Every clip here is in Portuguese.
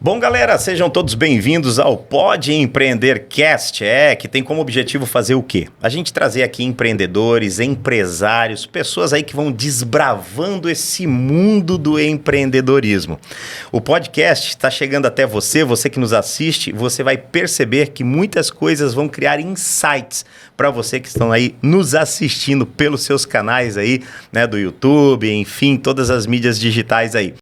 Bom, galera, sejam todos bem-vindos ao Pode Empreender Cast, que tem como objetivo fazer o quê? A gente trazer aqui empreendedores, empresários, pessoas aí que vão desbravando esse mundo do empreendedorismo. O podcast está chegando até você, você que nos assiste, você vai perceber que muitas coisas vão criar insights para você que estão aí nos assistindo pelos seus canais aí, né, do YouTube, enfim, todas as mídias digitais aí.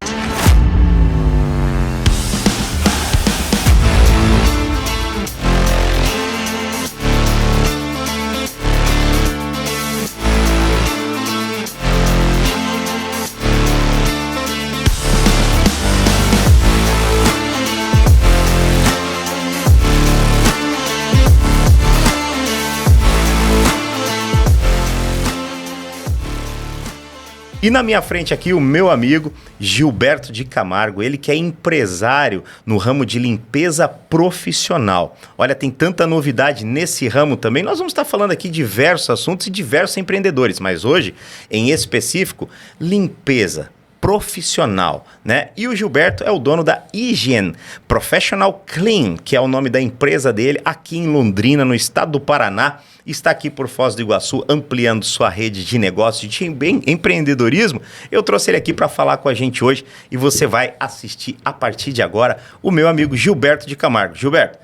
E na minha frente aqui o meu amigo Gilberto de Camargo, ele que é empresário no ramo de limpeza profissional. Olha, tem tanta novidade nesse ramo também. Nós vamos estar falando aqui diversos assuntos e diversos empreendedores, mas hoje, em específico, limpeza profissional, né? E o Gilberto é o dono da Hygiene Professional Clean, que é o nome da empresa dele aqui em Londrina, no estado do Paraná. Está aqui por Foz do Iguaçu, ampliando sua rede de negócios, de empreendedorismo. Eu trouxe ele aqui para falar com a gente hoje e você vai assistir a partir de agora o meu amigo Gilberto de Camargo. Gilberto,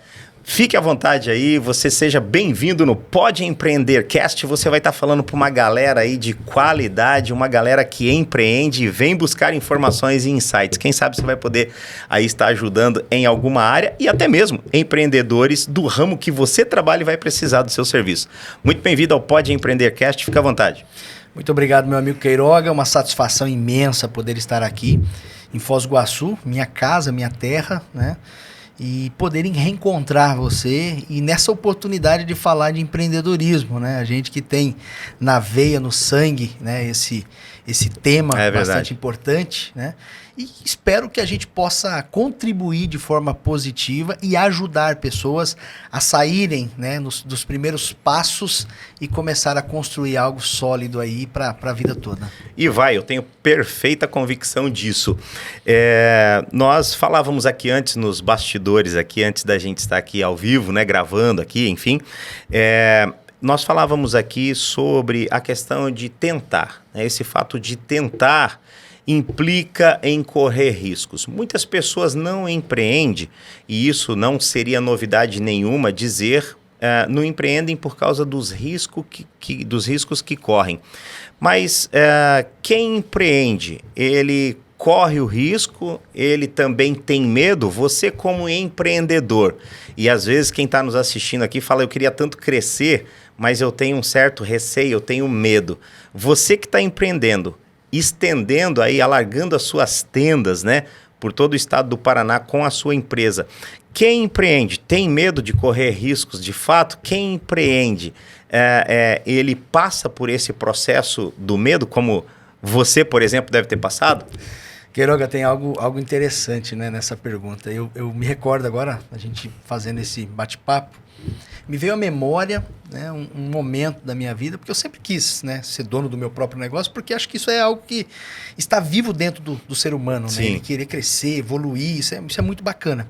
fique à vontade aí, você seja bem-vindo no Pode Empreender Cast. Você vai estar falando para uma galera aí de qualidade, uma galera que empreende e vem buscar informações e insights. Quem sabe você vai poder aí estar ajudando em alguma área e até mesmo empreendedores do ramo que você trabalha e vai precisar do seu serviço. Muito bem-vindo ao Pode Empreender Cast, fica à vontade. Muito obrigado, meu amigo Queiroga, uma satisfação imensa poder estar aqui em Foz do Iguaçu, minha casa, minha terra, né? E poderem reencontrar você e nessa oportunidade de falar de empreendedorismo, né? A gente que tem na veia, no sangue, né? Esse tema bastante importante, né? E espero que a gente possa contribuir de forma positiva e ajudar pessoas a saírem, né, dos primeiros passos e começar a construir algo sólido aí para a vida toda. E eu tenho perfeita convicção disso. Nós falávamos aqui antes, nos bastidores, aqui antes da gente estar aqui ao vivo, né, gravando aqui, enfim, nós falávamos aqui sobre a questão de tentar, né, esse fato de tentar implica em correr riscos. Muitas pessoas não empreendem, e isso não seria novidade nenhuma dizer, não empreendem por causa dos riscos que correm. Mas quem empreende, ele corre o risco, ele também tem medo. Você como empreendedor, e às vezes quem está nos assistindo aqui fala, eu queria tanto crescer, mas eu tenho um certo receio, eu tenho medo. Você que está empreendendo, estendendo aí, alargando as suas tendas, né, por todo o estado do Paraná com a sua empresa. Quem empreende tem medo de correr riscos de fato? Quem empreende, ele passa por esse processo do medo, como você, por exemplo, deve ter passado? Queiroga, tem algo interessante, né, nessa pergunta. Eu me recordo agora, a gente fazendo esse bate-papo, me veio à memória, né, um momento da minha vida, porque eu sempre quis, né, ser dono do meu próprio negócio, porque acho que isso é algo que está vivo dentro do ser humano, né? Ele querer crescer, evoluir, isso é muito bacana.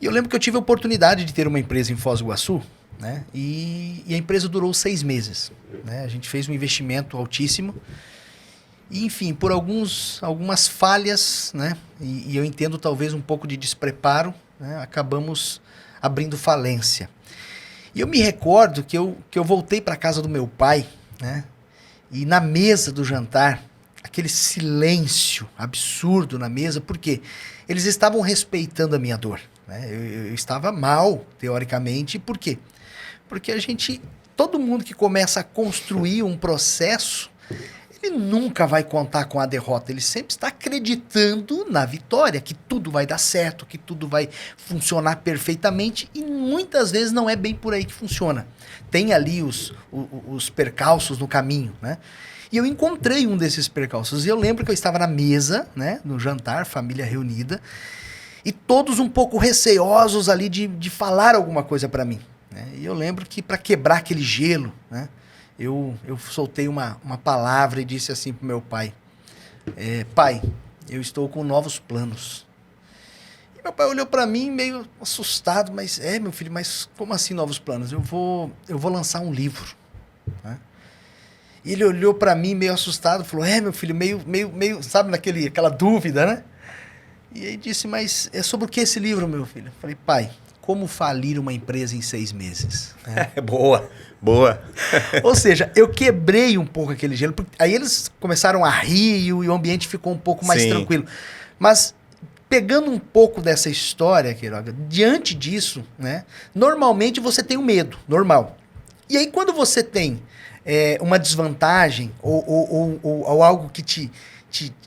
E eu lembro que eu tive a oportunidade de ter uma empresa em Foz do Iguaçu, né, e a empresa durou 6 meses. Né? A gente fez um investimento altíssimo, e enfim, por algumas falhas, né, e eu entendo talvez um pouco de despreparo, né, acabamos abrindo falência. E eu me recordo que eu voltei para a casa do meu pai, né? E na mesa do jantar, aquele silêncio absurdo na mesa, porque eles estavam respeitando a minha dor, né? Eu estava mal, teoricamente, por quê? Porque todo mundo que começa a construir um processo, ele nunca vai contar com a derrota, ele sempre está acreditando na vitória, que tudo vai dar certo, que tudo vai funcionar perfeitamente, e muitas vezes não é bem por aí que funciona. Tem ali os percalços no caminho, né? E eu encontrei um desses percalços, e eu lembro que eu estava na mesa, né, no jantar, família reunida, e todos um pouco receosos ali de falar alguma coisa para mim, né? E eu lembro que para quebrar aquele gelo, né, eu soltei uma palavra e disse assim para o meu pai, pai, eu estou com novos planos. E meu pai olhou para mim meio assustado, mas meu filho, mas como assim novos planos? Eu vou lançar um livro, né? E ele olhou para mim meio assustado, falou, meu filho, meio, sabe, aquela dúvida, né? E aí disse, mas é sobre o que esse livro, meu filho? Eu falei, pai, como falir uma empresa em 6 meses? Boa. Ou seja, eu quebrei um pouco aquele gelo. Aí eles começaram a rir e o ambiente ficou um pouco mais tranquilo. Mas pegando um pouco dessa história, Queiroga, diante disso, né? Normalmente você tem um medo, normal. E aí quando você tem uma desvantagem ou algo que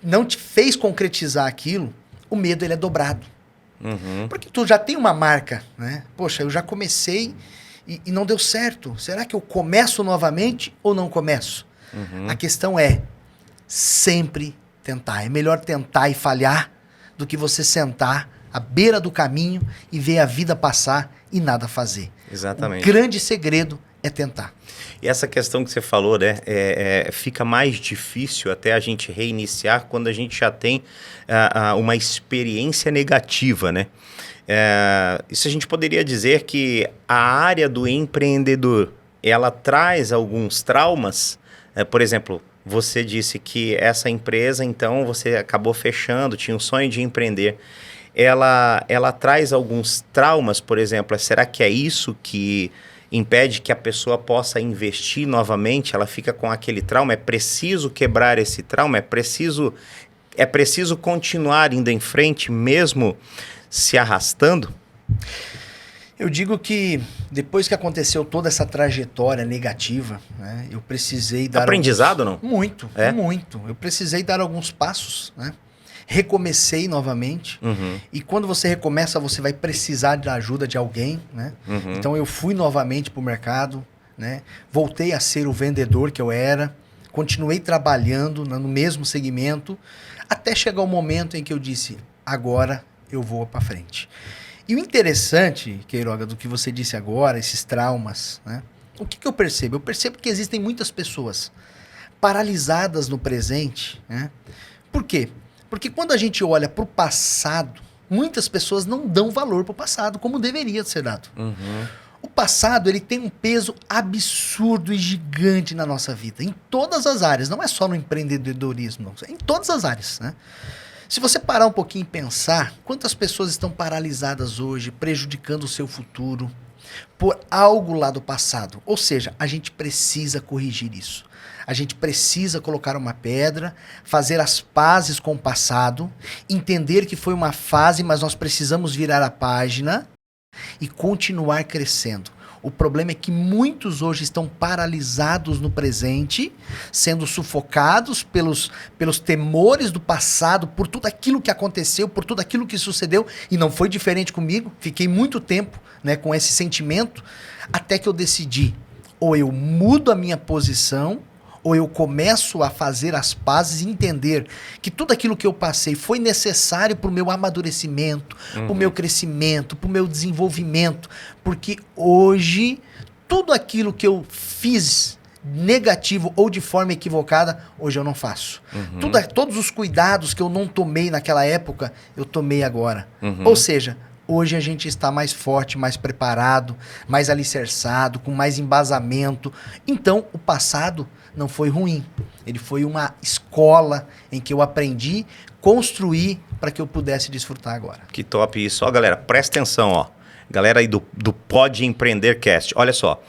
não te fez concretizar aquilo, o medo ele é dobrado. Uhum. Porque tu já tem uma marca, né? Poxa, eu já comecei e não deu certo. Será que eu começo novamente ou não começo? Uhum. A questão é sempre tentar. É melhor tentar e falhar do que você sentar à beira do caminho e ver a vida passar e nada fazer. Exatamente. O grande segredo é tentar. E essa questão que você falou, né, fica mais difícil até a gente reiniciar quando a gente já tem uma experiência negativa, né? Isso a gente poderia dizer que a área do empreendedor, ela traz alguns traumas. Por exemplo, você disse que essa empresa, então, você acabou fechando, tinha um sonho de empreender. Ela traz alguns traumas, por exemplo, será que é isso que impede que a pessoa possa investir novamente? Ela fica com aquele trauma? É preciso quebrar esse trauma? É preciso continuar indo em frente, mesmo se arrastando? Eu digo que depois que aconteceu toda essa trajetória negativa, né, eu precisei dar... Aprendizado, não? Muito. Eu precisei dar alguns passos, né? Recomecei novamente. Uhum. E quando você recomeça, você vai precisar da ajuda de alguém, né? Uhum. Então eu fui novamente para o mercado, né? Voltei a ser o vendedor que eu era, continuei trabalhando no mesmo segmento, até chegar o momento em que eu disse, agora eu vou para frente. E o interessante, Queiroga, do que você disse agora, esses traumas, né? O que eu percebo? Eu percebo que existem muitas pessoas paralisadas no presente, né? Por quê? Porque quando a gente olha para o passado, muitas pessoas não dão valor para o passado, como deveria ser dado. Uhum. O passado ele tem um peso absurdo e gigante na nossa vida, em todas as áreas, não é só no empreendedorismo, não, em todas as áreas, né? Se você parar um pouquinho e pensar, quantas pessoas estão paralisadas hoje, prejudicando o seu futuro, por algo lá do passado? Ou seja, a gente precisa corrigir isso. A gente precisa colocar uma pedra, fazer as pazes com o passado, entender que foi uma fase, mas nós precisamos virar a página e continuar crescendo. O problema é que muitos hoje estão paralisados no presente, sendo sufocados pelos temores do passado, por tudo aquilo que aconteceu, por tudo aquilo que sucedeu, e não foi diferente comigo. Fiquei muito tempo, né, com esse sentimento, até que eu decidi, ou eu mudo a minha posição, ou eu começo a fazer as pazes e entender que tudo aquilo que eu passei foi necessário para o meu amadurecimento, para o meu crescimento, para o meu desenvolvimento. Porque hoje, tudo aquilo que eu fiz negativo ou de forma equivocada, hoje eu não faço. Todos os cuidados que eu não tomei naquela época, eu tomei agora. Ou seja, hoje a gente está mais forte, mais preparado, mais alicerçado, com mais embasamento. Então, o passado não foi ruim. Ele foi uma escola em que eu aprendi, construí para que eu pudesse desfrutar agora. Que top isso. Ó, galera, presta atenção, ó. Galera aí do Pode Empreender Cast. Olha só.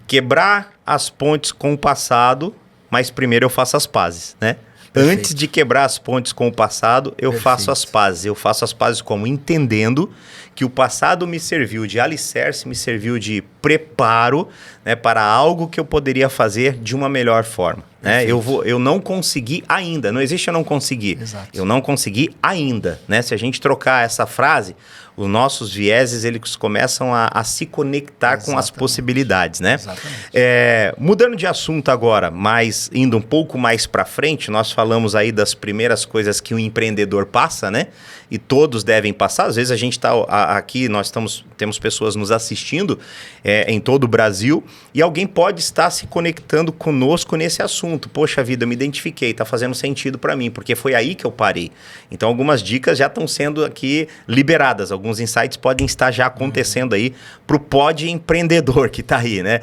Quebrar as pontes com o passado, mas primeiro eu faço as pazes, né? Perfeito. Antes de quebrar as pontes com o passado, eu faço as pazes. Eu faço as pazes como? Entendendo que o passado me serviu de alicerce, me serviu de preparo, né, para algo que eu poderia fazer de uma melhor forma. Né? Eu não consegui ainda. Não existe eu não conseguir. Exato. Eu não consegui ainda. Né? Se a gente trocar essa frase, os nossos vieses eles começam a se conectar com as possibilidades, né? Exatamente. Mudando de assunto agora, mas indo um pouco mais para frente, nós falamos aí das primeiras coisas que o empreendedor passa, né? E todos devem passar. Às vezes a gente está aqui, temos pessoas nos assistindo em todo o Brasil, e alguém pode estar se conectando conosco nesse assunto. Poxa vida, eu me identifiquei, está fazendo sentido para mim, porque foi aí que eu parei. Então, algumas dicas já estão sendo aqui liberadas, alguns insights podem estar já acontecendo aí para o pod empreendedor que está aí, né?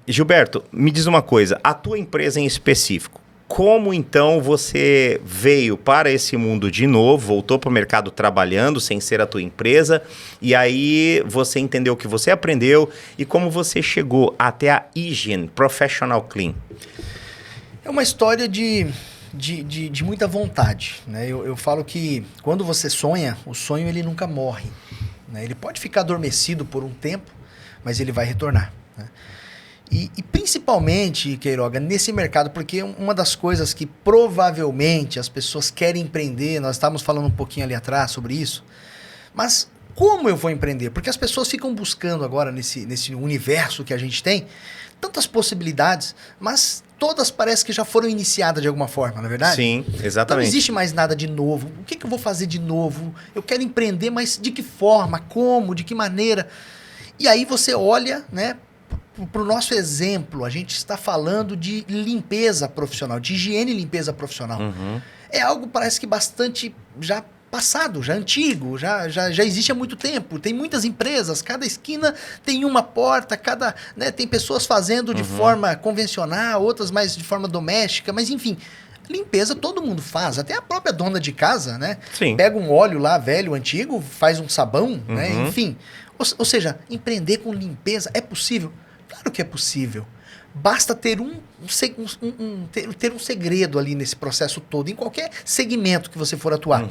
Gilberto, me diz uma coisa, a tua empresa em específico, como então você veio para esse mundo de novo, voltou para o mercado trabalhando sem ser a tua empresa, e aí você entendeu o que você aprendeu e como você chegou até a Hygiene Professional Clean? É uma história de muita vontade, né? Eu falo que quando você sonha, o sonho ele nunca morre, né? Ele pode ficar adormecido por um tempo, mas ele vai retornar, né? E principalmente, Queiroga, nesse mercado, porque uma das coisas que provavelmente as pessoas querem empreender, nós estávamos falando um pouquinho ali atrás sobre isso, mas como eu vou empreender? Porque as pessoas ficam buscando agora nesse universo que a gente tem, tantas possibilidades, mas todas parece que já foram iniciadas de alguma forma, não é verdade? Sim, exatamente. Então não existe mais nada de novo. O que eu vou fazer de novo? Eu quero empreender, mas de que forma? Como? De que maneira? E aí você olha, né? Para o nosso exemplo, a gente está falando de limpeza profissional, de higiene e limpeza profissional. Uhum. É algo, parece que bastante já passado, já antigo, já existe há muito tempo. Tem muitas empresas, cada esquina tem uma porta, né, tem pessoas fazendo de forma convencional, outras mais de forma doméstica, mas enfim, limpeza todo mundo faz, até a própria dona de casa, né? Sim. Pega um óleo lá, velho, antigo, faz um sabão, né? Enfim. Ou seja, empreender com limpeza é possível? Claro que é possível. Basta ter ter um segredo ali nesse processo todo, em qualquer segmento que você for atuar.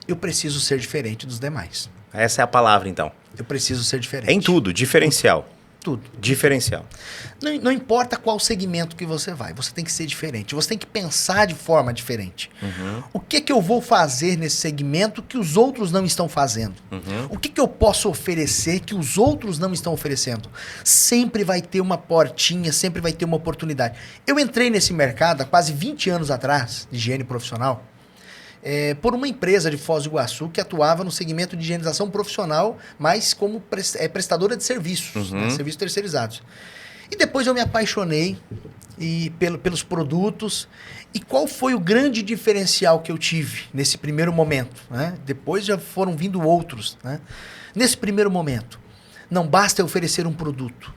Eu preciso ser diferente dos demais. Essa é a palavra, então. Eu preciso ser diferente. Em tudo, diferencial. Tudo. Diferencial. Não importa qual segmento que você vai, você tem que ser diferente. Você tem que pensar de forma diferente. O que eu vou fazer nesse segmento que os outros não estão fazendo? O que eu posso oferecer que os outros não estão oferecendo? Sempre vai ter uma portinha, sempre vai ter uma oportunidade. Eu entrei nesse mercado há quase 20 anos atrás, de higiene profissional, por uma empresa de Foz do Iguaçu que atuava no segmento de higienização profissional, mas como prestadora de serviços, né, serviços terceirizados. E depois eu me apaixonei pelos produtos. E qual foi o grande diferencial que eu tive nesse primeiro momento, né? Depois já foram vindo outros, né? Nesse primeiro momento, não basta eu oferecer um produto.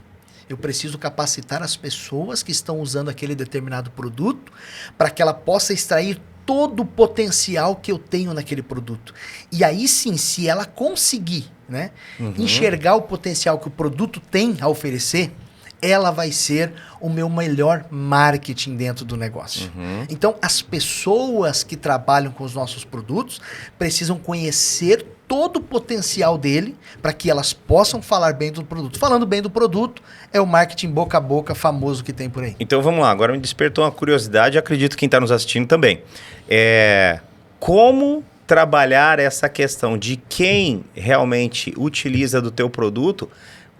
Eu preciso capacitar as pessoas que estão usando aquele determinado produto para que ela possa extrair todo o potencial que eu tenho naquele produto. E aí sim, se ela conseguir, né, enxergar o potencial que o produto tem a oferecer, ela vai ser o meu melhor marketing dentro do negócio. Então, as pessoas que trabalham com os nossos produtos precisam conhecer todo o potencial dele para que elas possam falar bem do produto. Falando bem do produto, é o marketing boca a boca famoso que tem por aí. Então vamos lá, agora me despertou uma curiosidade, acredito que quem está nos assistindo também. Como trabalhar essa questão de quem realmente utiliza do teu produto,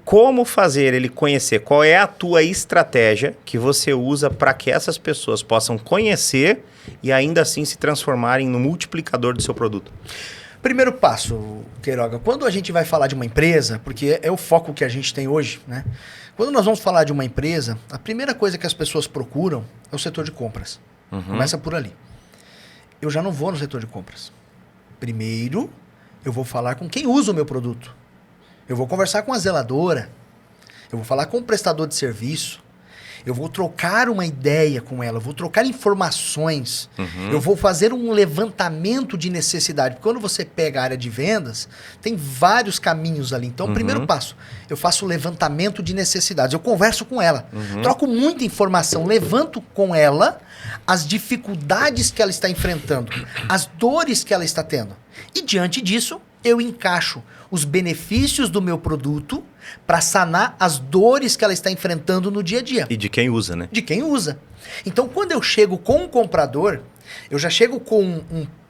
como fazer ele conhecer, qual é a tua estratégia que você usa para que essas pessoas possam conhecer e ainda assim se transformarem no multiplicador do seu produto? Primeiro passo, Queiroga, quando a gente vai falar de uma empresa, porque é o foco que a gente tem hoje, né? Quando nós vamos falar de uma empresa, a primeira coisa que as pessoas procuram é o setor de compras. Começa por ali. Eu já não vou no setor de compras. Primeiro, eu vou falar com quem usa o meu produto. Eu vou conversar com a zeladora. Eu vou falar com o prestador de serviço. Eu vou trocar uma ideia com ela, eu vou trocar informações, eu vou fazer um levantamento de necessidade. Porque quando você pega a área de vendas, tem vários caminhos ali. Então, primeiro passo, eu faço o levantamento de necessidades, eu converso com ela, troco muita informação, levanto com ela as dificuldades que ela está enfrentando, as dores que ela está tendo. E diante disso, eu encaixo os benefícios do meu produto para sanar as dores que ela está enfrentando no dia a dia. E de quem usa, né? De quem usa. Então, quando eu chego com um comprador, eu já chego com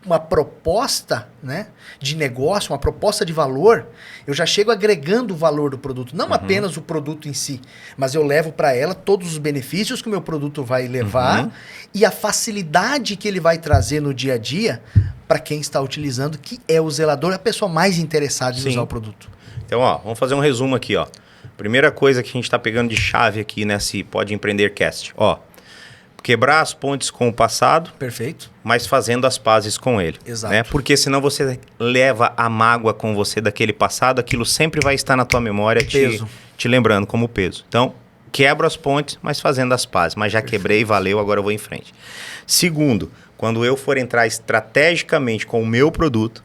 uma proposta, né, de negócio, uma proposta de valor, eu já chego agregando o valor do produto. Não apenas o produto em si, mas eu levo para ela todos os benefícios que o meu produto vai levar e a facilidade que ele vai trazer no dia a dia para quem está utilizando, que é o zelador, a pessoa mais interessada em usar o produto. Então, vamos fazer um resumo aqui, Primeira coisa que a gente está pegando de chave aqui nesse Pode Empreender Cast. Ó, quebrar as pontes com o passado. Perfeito. Mas fazendo as pazes com ele. Exato. Né? Porque senão você leva a mágoa com você daquele passado, aquilo sempre vai estar na tua memória te lembrando como peso. Então, quebro as pontes, mas fazendo as pazes. Mas já quebrei, valeu, agora eu vou em frente. Segundo, quando eu for entrar estrategicamente com o meu produto,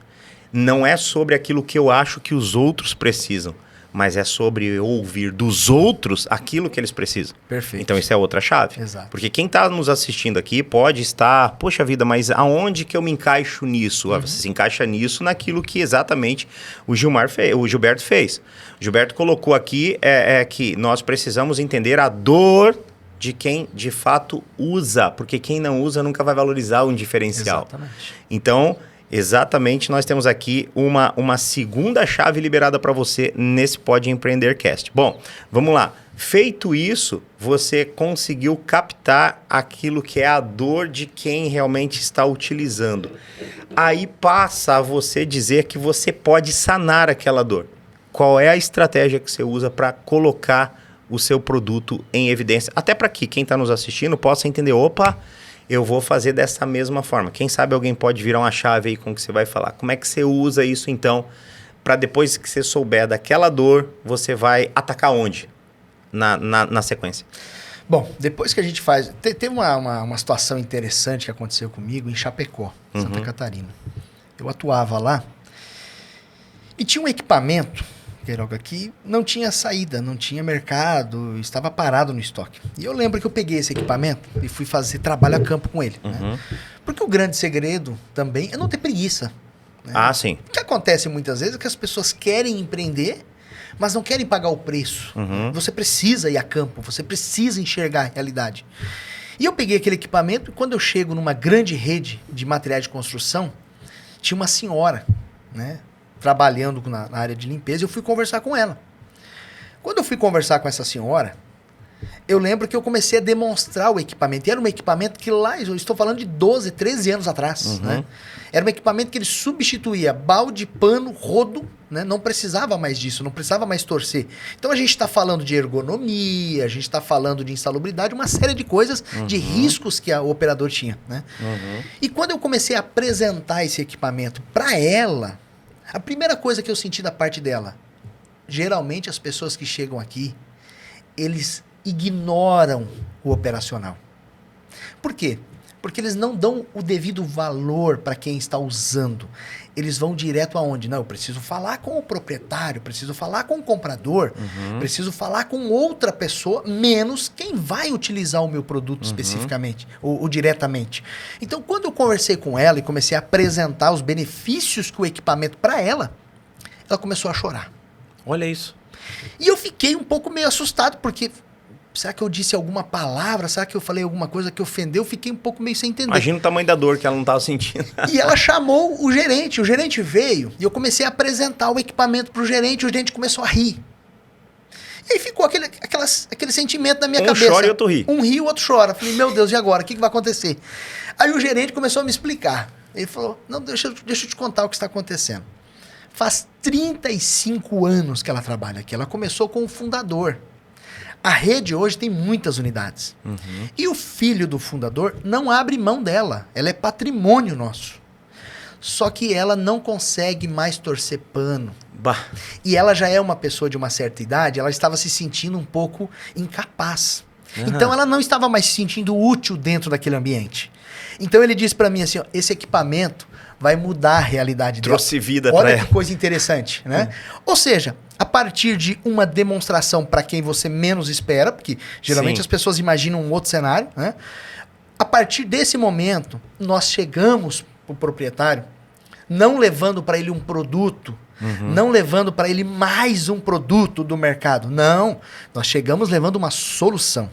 não é sobre aquilo que eu acho que os outros precisam, mas é sobre eu ouvir dos outros aquilo que eles precisam. Perfeito. Então, isso é outra chave. Exato. Porque quem está nos assistindo aqui pode estar, poxa vida, mas aonde que eu me encaixo nisso? Você se encaixa nisso naquilo que exatamente o Gilberto fez. O Gilberto colocou aqui que nós precisamos entender a dor de quem de fato usa, porque quem não usa nunca vai valorizar um diferencial. Exatamente. Então, exatamente, nós temos aqui uma segunda chave liberada para você nesse Pode Empreender Cast. Bom, vamos lá. Feito isso, você conseguiu captar aquilo que é a dor de quem realmente está utilizando. Aí passa a você dizer que você pode sanar aquela dor. Qual é a estratégia que você usa para colocar o seu produto em evidência? Até para que quem está nos assistindo possa entender, opa, eu vou fazer dessa mesma forma. Quem sabe alguém pode virar uma chave aí com o que você vai falar. Como é que você usa isso, então, para depois que você souber daquela dor, você vai atacar onde na sequência? Bom, depois que a gente faz... Teve uma situação interessante que aconteceu comigo em Chapecó, Santa Catarina. Eu atuava lá e tinha um equipamento, Queiroga, que não tinha saída, não tinha mercado, estava parado no estoque. E eu lembro que eu peguei esse equipamento e fui fazer trabalho a campo com ele. Né? Porque o grande segredo também é não ter preguiça. Né? Ah, sim. O que acontece muitas vezes é que as pessoas querem empreender, mas não querem pagar o preço. Você precisa ir a campo, você precisa enxergar a realidade. E eu peguei aquele equipamento e quando eu chego numa grande rede de materiais de construção, tinha uma senhora, né, trabalhando na área de limpeza, e eu fui conversar com ela. Quando eu fui conversar com essa senhora, eu lembro que eu comecei a demonstrar o equipamento. E era um equipamento que lá, eu estou falando de 12, 13 anos atrás, né? Era um equipamento que ele substituía balde, pano, rodo, né? Não precisava mais disso, não precisava mais torcer. Então a gente está falando de ergonomia, a gente está falando de insalubridade, uma série de coisas, de riscos que o operador tinha, né? E quando eu comecei a apresentar esse equipamento para ela, a primeira coisa que eu senti da parte dela, geralmente as pessoas que chegam aqui, eles ignoram o operacional. Por quê? Porque eles não dão o devido valor para quem está usando. Eles vão direto aonde? Não, eu preciso falar com o proprietário, preciso falar com o comprador, preciso falar com outra pessoa, menos quem vai utilizar o meu produto especificamente, ou diretamente. Então, quando eu conversei com ela e comecei a apresentar os benefícios que o equipamento para ela começou a chorar. Olha isso. E eu fiquei um pouco meio assustado, porque... será que eu disse alguma palavra? Será que eu falei alguma coisa que ofendeu? Fiquei um pouco meio sem entender. Imagina o tamanho da dor que ela não estava sentindo. E ela chamou o gerente veio e eu comecei a apresentar o equipamento para o gerente começou a rir. E aí ficou aquele sentimento na minha cabeça. Um chora e outro ri. Um ri e o outro chora. Falei, meu Deus, e agora? O que vai acontecer? Aí o gerente começou a me explicar. Ele falou, não, deixa eu te contar o que está acontecendo. Faz 35 anos que ela trabalha aqui. Ela começou com o fundador. A rede hoje tem muitas unidades. E o filho do fundador não abre mão dela. Ela é patrimônio nosso. Só que ela não consegue mais torcer pano. Bah. E ela já é uma pessoa de uma certa idade, ela estava se sentindo um pouco incapaz. Então ela não estava mais se sentindo útil dentro daquele ambiente. Então ele disse para mim assim, ó, esse equipamento vai mudar a realidade dela. Trouxe vida para ela. Olha que coisa interessante, né? Ou seja, a partir de uma demonstração para quem você menos espera, porque geralmente as pessoas imaginam um outro cenário, né? A partir desse momento, nós chegamos para o proprietário, não levando para ele um produto, não levando para ele mais um produto do mercado. Não, nós chegamos levando uma solução.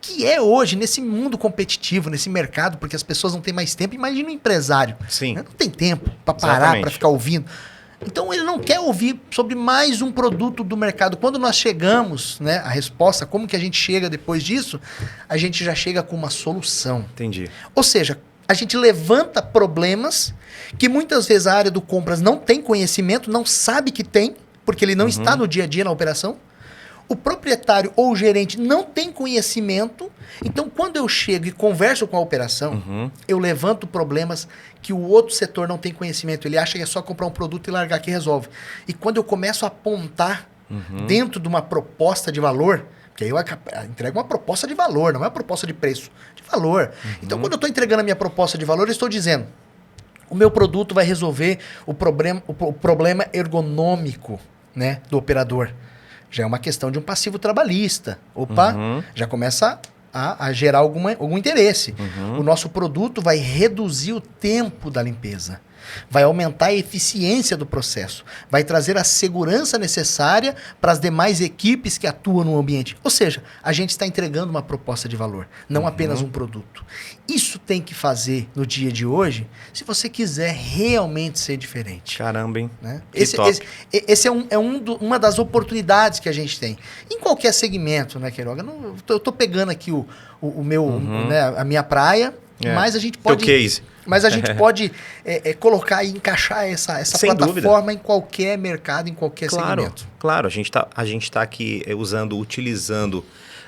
Que é hoje, nesse mundo competitivo, nesse mercado, porque as pessoas não têm mais tempo. Imagina um empresário. Sim. Né? Não tem tempo para parar, para ficar ouvindo. Então ele não quer ouvir sobre mais um produto do mercado. Quando nós chegamos, né, a resposta, como que a gente chega depois disso, a gente já chega com uma solução. Entendi. Ou seja, a gente levanta problemas que muitas vezes a área do compras não tem conhecimento, não sabe que tem, porque ele não está no dia a dia na operação. o proprietário ou o gerente não tem conhecimento. Então, quando eu chego e converso com a operação, eu levanto problemas que o outro setor não tem conhecimento. Ele acha que é só comprar um produto e largar que resolve. E quando eu começo a apontar dentro de uma proposta de valor, porque aí eu entrego uma proposta de valor, não é uma proposta de preço, de valor. Então, quando eu estou entregando a minha proposta de valor, eu estou dizendo, o meu produto vai resolver o problema ergonômico, né, do operador. Já é uma questão de um passivo trabalhista. Opa, já começa a gerar algum interesse. O nosso produto vai reduzir o tempo da limpeza. Vai aumentar a eficiência do processo. Vai trazer a segurança necessária para as demais equipes que atuam no ambiente. Ou seja, a gente está entregando uma proposta de valor, não apenas um produto. Isso tem que fazer no dia de hoje se você quiser realmente ser diferente. Caramba, hein? Né? Esse é uma das oportunidades que a gente tem. Em qualquer segmento, né, Queiroga? Eu estou pegando aqui o meu, né, a minha praia, mas a gente pode... Teu case. Mas a gente pode colocar e encaixar essa plataforma em qualquer mercado, em qualquer segmento. Claro, a gente está aqui utilizando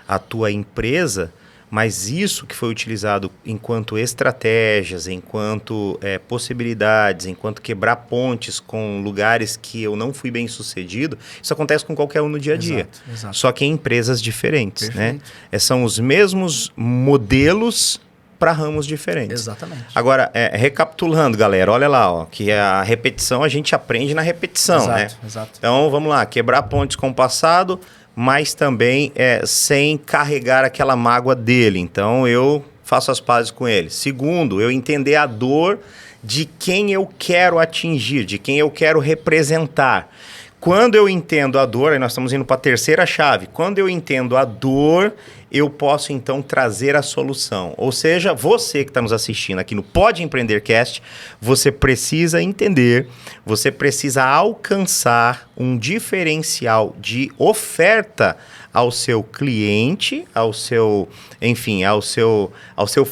a tua empresa, mas isso que foi utilizado enquanto estratégias, enquanto possibilidades, enquanto quebrar pontes com lugares que eu não fui bem sucedido, isso acontece com qualquer um no dia a dia. Exato. Só que em empresas diferentes. Perfeito. Né? São os mesmos modelos para ramos diferentes. Exatamente. Agora, recapitulando, galera, olha lá, ó, que a repetição a gente aprende na repetição, né? Exato. Então, vamos lá, quebrar pontes com o passado, mas também sem carregar aquela mágoa dele. Então, eu faço as pazes com ele. Segundo, eu entender a dor de quem eu quero atingir, de quem eu quero representar. Quando eu entendo a dor, aí nós estamos indo para a terceira chave. Quando eu entendo a dor, eu posso então trazer a solução. Ou seja, você que está nos assistindo aqui no Pode Empreender Cast, você precisa entender, você precisa alcançar um diferencial de oferta ao seu cliente, ao seu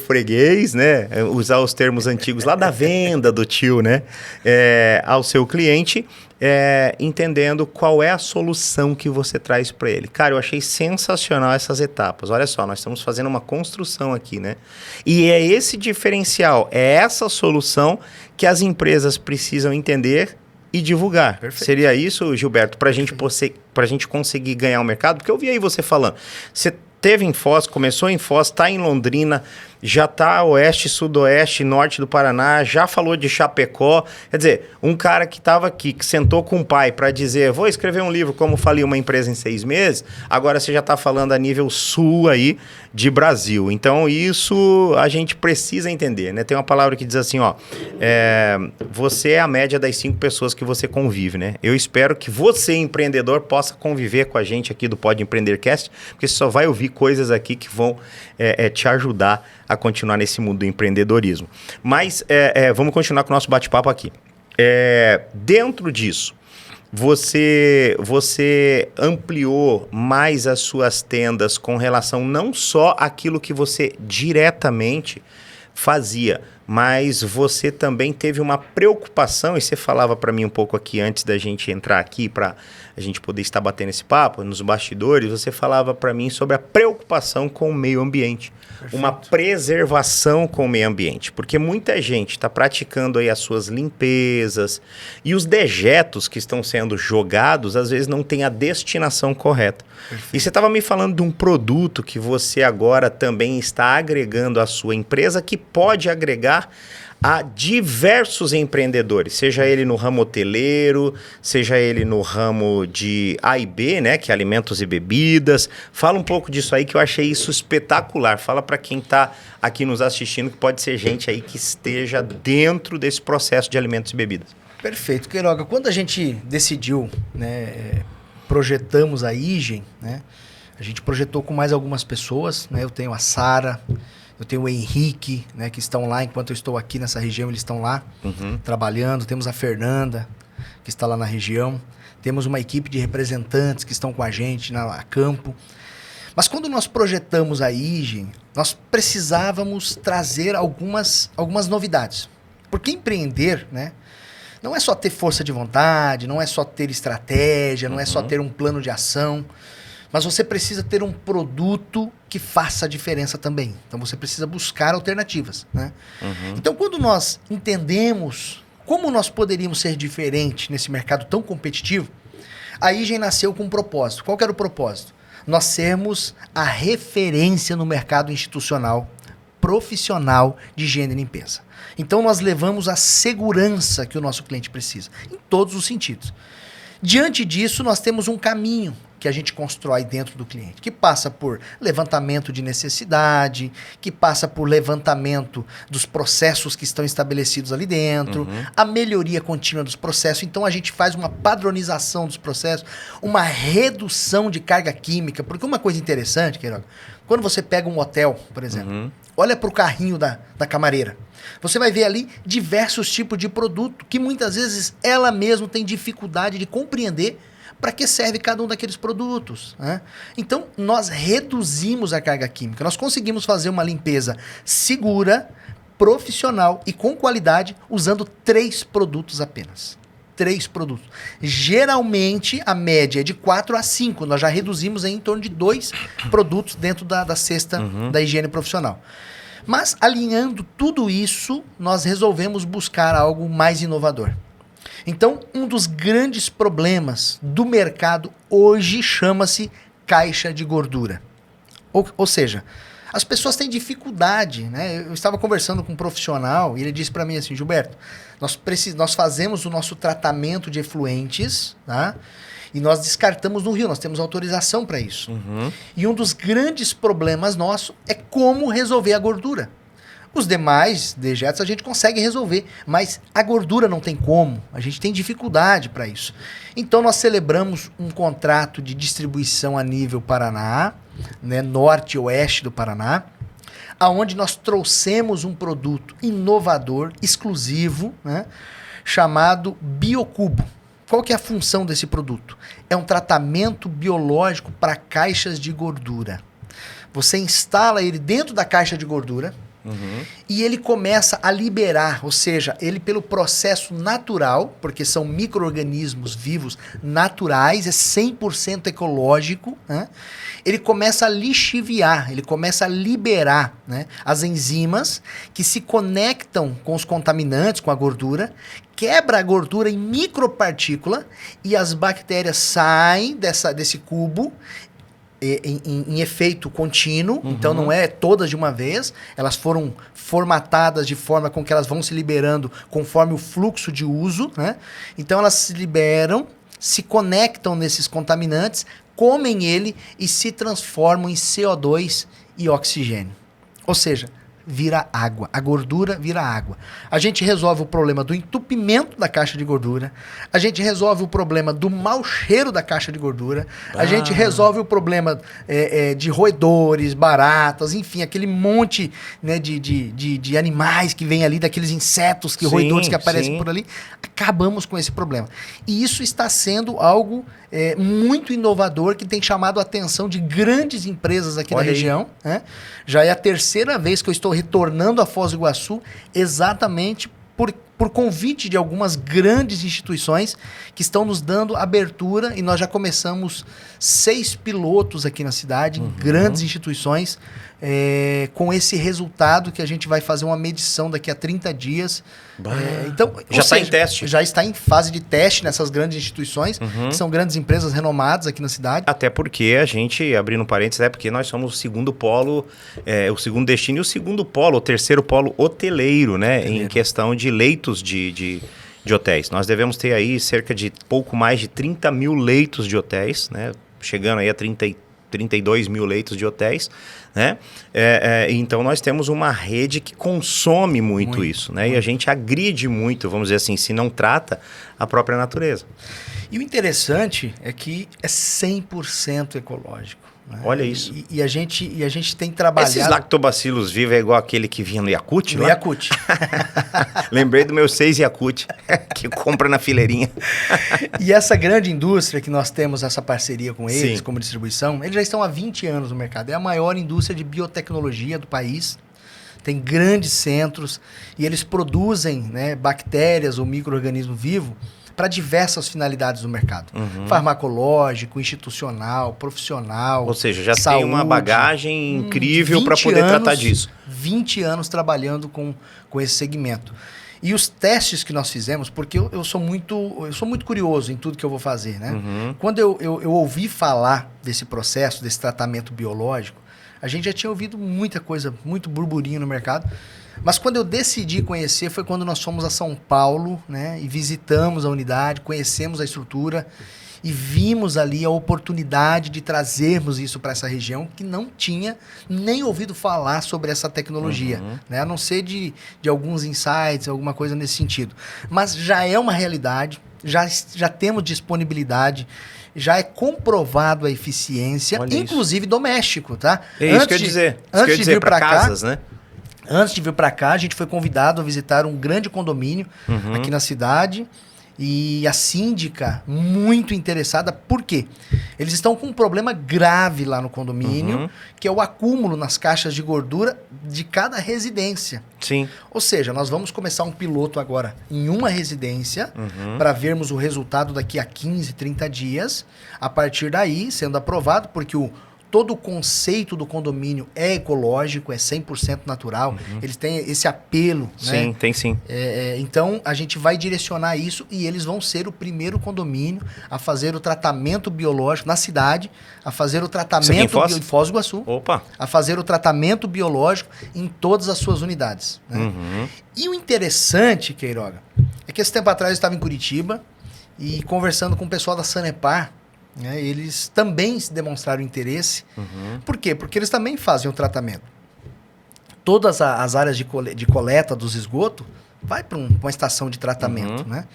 freguês, né? Usar os termos antigos lá da venda do tio, né? Ao seu cliente, entendendo qual é a solução que você traz para ele. Cara, eu achei sensacional essas etapas. Olha só, nós estamos fazendo uma construção aqui, né? E é esse diferencial, é essa solução que as empresas precisam entender e divulgar. Perfeito. Seria isso, Gilberto, para a gente conseguir ganhar o mercado? Porque eu vi aí você falando, você teve em Foz, começou em Foz, está em Londrina, já está oeste, sudoeste, norte do Paraná, já falou de Chapecó. Quer dizer, um cara que estava aqui, que sentou com o pai para dizer, vou escrever um livro como falir uma empresa em 6 meses, agora você já está falando a nível sul aí de Brasil. Então, isso a gente precisa entender, né? Tem uma palavra que diz assim, ó, você é a média das 5 pessoas que você convive, né? Eu espero que você, empreendedor, possa conviver com a gente aqui do Pode Empreender Cast, porque você só vai ouvir coisas aqui que vão te ajudar a continuar nesse mundo do empreendedorismo. Mas vamos continuar com o nosso bate-papo aqui. Dentro disso, você ampliou mais as suas tendas com relação não só àquilo que você diretamente fazia, mas você também teve uma preocupação, e você falava para mim um pouco aqui antes da gente entrar aqui, para a gente poder estar batendo esse papo, nos bastidores, você falava para mim sobre a preocupação com o meio ambiente. Perfeito. Uma preservação com o meio ambiente, porque muita gente está praticando aí as suas limpezas e os dejetos que estão sendo jogados, às vezes não tem a destinação correta. Perfeito. E você estava me falando de um produto que você agora também está agregando à sua empresa, que pode agregar a diversos empreendedores, seja ele no ramo hoteleiro, seja ele no ramo de A e B, né, que é alimentos e bebidas. Fala um pouco disso aí, que eu achei isso espetacular. Fala para quem está aqui nos assistindo, que pode ser gente aí que esteja dentro desse processo de alimentos e bebidas. Perfeito, Queiroga. Quando a gente decidiu, né, projetamos a IGEM, né, a gente projetou com mais algumas pessoas, né, eu tenho a Sara, eu tenho o Henrique, né, que estão lá, enquanto eu estou aqui nessa região, eles estão lá trabalhando. Temos a Fernanda, que está lá na região. Temos uma equipe de representantes que estão com a gente a campo. Mas quando nós projetamos a IGEM, nós precisávamos trazer algumas novidades. Porque empreender, né, não é só ter força de vontade, não é só ter estratégia, não é só ter um plano de ação. Mas você precisa ter um produto que faça a diferença também. Então você precisa buscar alternativas, né? Então quando nós entendemos como nós poderíamos ser diferentes nesse mercado tão competitivo, a Igen nasceu com um propósito. Qual que era o propósito? Nós sermos a referência no mercado institucional, profissional de higiene e limpeza. Então nós levamos a segurança que o nosso cliente precisa, em todos os sentidos. Diante disso, nós temos um caminho que a gente constrói dentro do cliente, que passa por levantamento de necessidade, que passa por levantamento dos processos que estão estabelecidos ali dentro, a melhoria contínua dos processos. Então a gente faz uma padronização dos processos, uma redução de carga química, porque uma coisa interessante, Queiroga, quando você pega um hotel, por exemplo, olha para o carrinho da camareira, você vai ver ali diversos tipos de produto que muitas vezes ela mesma tem dificuldade de compreender para que serve cada um daqueles produtos, né? Então, nós reduzimos a carga química. Nós conseguimos fazer uma limpeza segura, profissional e com qualidade usando 3 produtos apenas. 3 produtos. Geralmente, a média é de 4 a 5. Nós já reduzimos em torno de 2 produtos dentro da cesta da higiene profissional. Mas, alinhando tudo isso, nós resolvemos buscar algo mais inovador. Então, um dos grandes problemas do mercado hoje chama-se caixa de gordura. Ou seja, as pessoas têm dificuldade, né? Eu estava conversando com um profissional e ele disse para mim assim, Gilberto, nós fazemos o nosso tratamento de efluentes, tá? E nós descartamos no rio, nós temos autorização para isso. E um dos grandes problemas nosso é como resolver a gordura. Os demais dejetos a gente consegue resolver, mas a gordura não tem como. A gente tem dificuldade para isso. Então nós celebramos um contrato de distribuição a nível Paraná, né, norte e oeste do Paraná, aonde nós trouxemos um produto inovador, exclusivo, né, chamado Biocubo. Qual que é a função desse produto? É um tratamento biológico para caixas de gordura. Você instala ele dentro da caixa de gordura, e ele começa a liberar, ou seja, ele pelo processo natural, porque são micro-organismos vivos naturais, é 100% ecológico, né? Ele começa a lixiviar, ele começa a liberar, né, as enzimas que se conectam com os contaminantes, com a gordura, quebra a gordura em micropartícula e as bactérias saem desse cubo em efeito contínuo, então não é todas de uma vez, elas foram formatadas de forma com que elas vão se liberando conforme o fluxo de uso, né? Então elas se liberam, se conectam nesses contaminantes, comem ele e se transformam em CO2 e oxigênio. Ou seja, vira água, a gordura vira água. A gente resolve o problema do entupimento da caixa de gordura, a gente resolve o problema do mau cheiro da caixa de gordura, a gente resolve o problema de roedores, baratas, enfim, aquele monte, né, de animais que vem ali, daqueles insetos, roedores que aparecem por ali. Acabamos com esse problema. E isso está sendo algo muito inovador, que tem chamado a atenção de grandes empresas aqui na região, né? Já é a 3ª vez que eu estou retornando a Foz do Iguaçu, exatamente por convite de algumas grandes instituições que estão nos dando abertura, e nós já começamos 6 pilotos aqui na cidade, em grandes instituições, com esse resultado que a gente vai fazer uma medição daqui a 30 dias. Então, já está em teste. Já está em fase de teste nessas grandes instituições, que são grandes empresas renomadas aqui na cidade. Até porque a gente, abrindo parênteses, porque nós somos o segundo polo, o segundo destino e o segundo polo, o terceiro polo hoteleiro, né? Em questão de leitos de hotéis. Nós devemos ter aí cerca de pouco mais de 30 mil leitos de hotéis, né? Chegando aí a 32 mil leitos de hotéis, né? Então nós temos uma rede que consome muito isso, né? E a gente agride muito, vamos dizer assim, se não trata a própria natureza. E o interessante é que é 100% ecológico, né? Olha isso. E a gente tem trabalhado... Esses lactobacilos vivos é igual aquele que vinha no Yakult, no Yakult. Lembrei do meu 6 Yakult, que compra na fileirinha. E essa grande indústria que nós temos essa parceria com eles, como distribuição, eles já estão há 20 anos no mercado. É a maior indústria de biotecnologia do país. Tem grandes centros e eles produzem, né, bactérias ou micro-organismo vivo para diversas finalidades do mercado. Farmacológico, institucional, profissional. Ou seja, já saúde, tem uma bagagem incrível para poder tratar disso. 20 anos trabalhando com esse segmento. E os testes que nós fizemos, porque eu sou muito curioso em tudo que eu vou fazer, né? Quando eu ouvi falar desse processo, desse tratamento biológico, a gente já tinha ouvido muita coisa, muito burburinho no mercado. Mas quando eu decidi conhecer foi quando nós fomos a São Paulo, né? E visitamos a unidade, conhecemos a estrutura e vimos ali a oportunidade de trazermos isso para essa região que não tinha nem ouvido falar sobre essa tecnologia, né? A não ser de alguns insights, alguma coisa nesse sentido. Mas já é uma realidade, já temos disponibilidade, já é comprovado a eficiência, Olha inclusive isso. doméstico, tá? É isso que eu ia dizer. Antes de vir para casas, cá, né? Antes de vir para cá, a gente foi convidado a visitar um grande condomínio aqui na cidade. E a síndica, muito interessada, por quê? Eles estão com um problema grave lá no condomínio, que é o acúmulo nas caixas de gordura de cada residência. Sim. Ou seja, nós vamos começar um piloto agora em uma residência, para vermos o resultado daqui a 15, 30 dias. A partir daí, sendo aprovado, porque todo o conceito do condomínio é ecológico, é 100% natural. Eles têm esse apelo. Sim, né? Tem sim. Então, a gente vai direcionar isso e eles vão ser o primeiro condomínio a fazer o tratamento biológico na cidade, a fazer o tratamento em Foz do Iguaçu, a fazer o tratamento biológico em todas as suas unidades. Né? E o interessante, Queiroga, é que esse tempo atrás eu estava em Curitiba e conversando com o pessoal da Sanepar, eles também se demonstraram interesse. Por quê? Porque eles também fazem o tratamento. Todas as áreas de coleta dos esgotos vai para uma estação de tratamento. Né?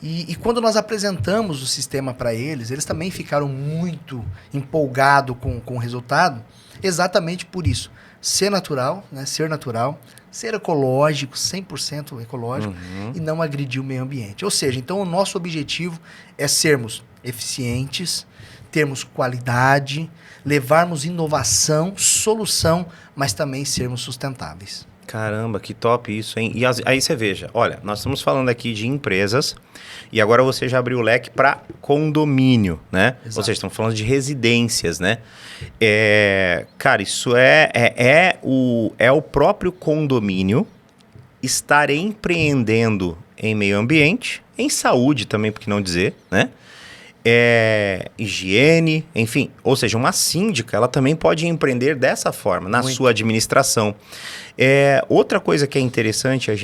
E quando nós apresentamos o sistema para eles, eles também ficaram muito empolgados com o resultado, exatamente por isso. Ser natural, né? Ser natural, ser ecológico, 100% ecológico, e não agredir o meio ambiente. Ou seja, então o nosso objetivo é sermos eficientes, termos qualidade, levarmos inovação, solução, mas também sermos sustentáveis. Caramba, que top isso, hein? E aí você veja, olha, nós estamos falando aqui de empresas e agora você já abriu o leque para condomínio, né? Exato. Ou seja, estamos falando de residências, né? Cara, isso é o próprio condomínio estar empreendendo em meio ambiente, em saúde também, por que não dizer, né? Higiene, enfim, ou seja, uma síndica, ela também pode empreender dessa forma, na sua administração. Outra coisa que é interessante a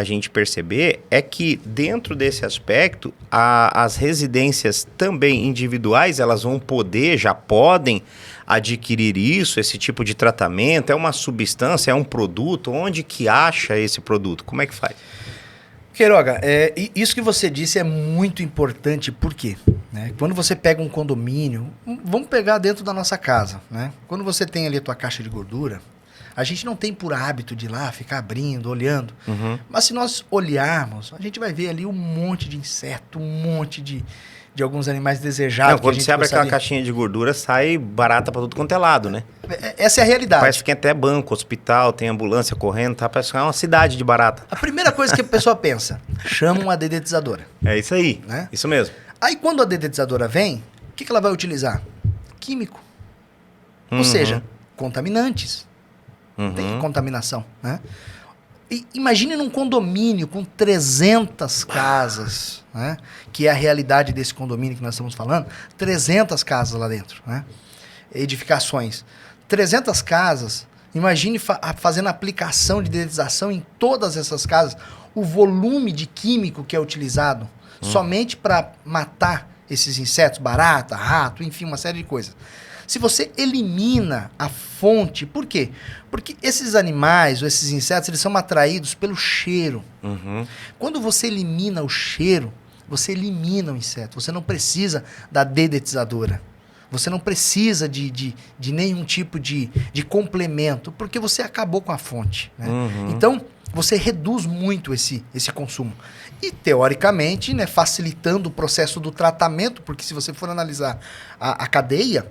gente perceber é que dentro desse aspecto, as residências também individuais, elas vão poder, já podem adquirir esse tipo de tratamento, é uma substância, é um produto, onde que acha esse produto, como é que faz? Queiroga, isso que você disse é muito importante, por quê? Né? Quando você pega um condomínio, vamos pegar dentro da nossa casa, né? Quando você tem ali a tua caixa de gordura, a gente não tem por hábito de ir lá, ficar abrindo, olhando, mas se nós olharmos, a gente vai ver ali um monte de inseto, um monte de alguns animais desejados. Quando você abre aquela caixinha de gordura, sai barata para tudo quanto é lado, né? Essa é a realidade. Parece que tem até banco, hospital, tem ambulância correndo, tá? Parece que é uma cidade de barata. A primeira coisa que a pessoa pensa, chama uma dedetizadora. É isso aí, né? Isso mesmo. Aí quando a dedetizadora vem, o que ela vai utilizar? Químico. Ou seja, contaminantes. Tem contaminação, né? E imagine num condomínio com 300 casas, né? Que é a realidade desse condomínio que nós estamos falando. 300 casas lá dentro, né? Edificações. 300 casas, imagine fazendo aplicação de dedetização em todas essas casas. O volume de químico que é utilizado somente para matar esses insetos, barata, rato, enfim, uma série de coisas. Se você elimina a fonte, por quê? Porque esses animais ou esses insetos, eles são atraídos pelo cheiro. Quando você elimina o cheiro, você elimina o inseto. Você não precisa da dedetizadora. Você não precisa de nenhum tipo de complemento, porque você acabou com a fonte. Né? Então, você reduz muito esse consumo. E, teoricamente, né, facilitando o processo do tratamento, porque se você for analisar a cadeia,